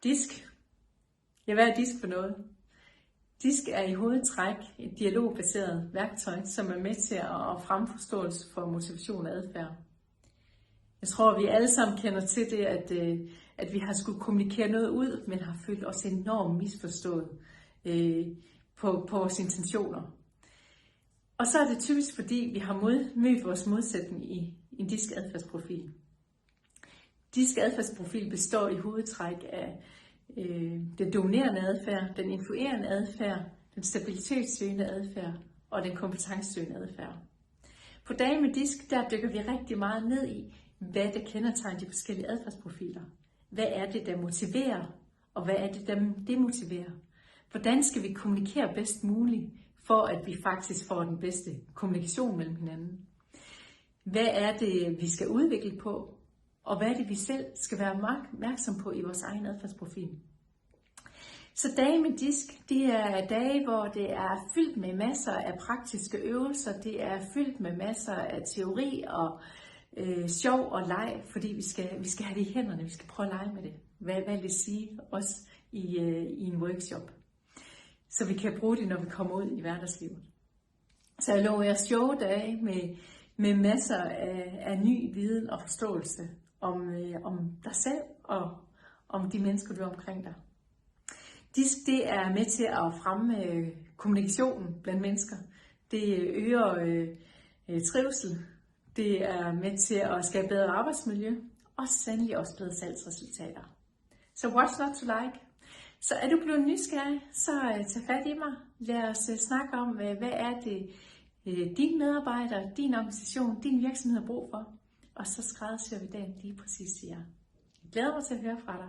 Disk. Ja, hvad er disk for noget? Disk er i hovedtræk et dialogbaseret værktøj, som er med til at fremme forståelse for motivation og adfærd. Jeg tror, vi alle sammen kender til det, at vi har skulle kommunikere noget ud, men har følt os enormt misforstået på vores intentioner. Og så er det typisk, fordi vi har mødt vores modsætning i en disk adfærdsprofil. Disk adfærdsprofil består i hovedtræk af den dominerende adfærd, den influerende adfærd, den stabilitetssøgende adfærd og den kompetencesøgende adfærd. På Dage med Disk, der dykker vi rigtig meget ned i, hvad der kendetegner de forskellige adfærdsprofiler. Hvad er det, der motiverer, og hvad er det, der demotiverer? Hvordan skal vi kommunikere bedst muligt, for at vi faktisk får den bedste kommunikation mellem hinanden? Hvad er det, vi skal udvikle på? Og hvad er det, vi selv skal være opmærksom på i vores egen adfærdsprofil? Så Dage med Disk, det er dage, hvor det er fyldt med masser af praktiske øvelser. Det er fyldt med masser af teori og sjov og leg, fordi vi skal have det i hænderne. Vi skal prøve at lege med det. Hvad vil det sige også i en workshop? Så vi kan bruge det, når vi kommer ud i hverdagslivet. Så jeg lover jer sjove dage med masser af ny viden og forståelse om dig selv og om de mennesker, du er omkring dig. Disk, det er med til at fremme kommunikationen blandt mennesker. Det øger trivsel. Det er med til at skabe bedre arbejdsmiljø og sandelig også bedre salgsresultater. Så what's not to like? Så er du blevet nysgerrig, så tag fat i mig. Lad os snakke om, hvad er det dine medarbejdere, din organisation, din virksomhed har brug for. Og så skræddersyr vi dagen lige præcis til jer. Jeg glæder mig til at høre fra dig.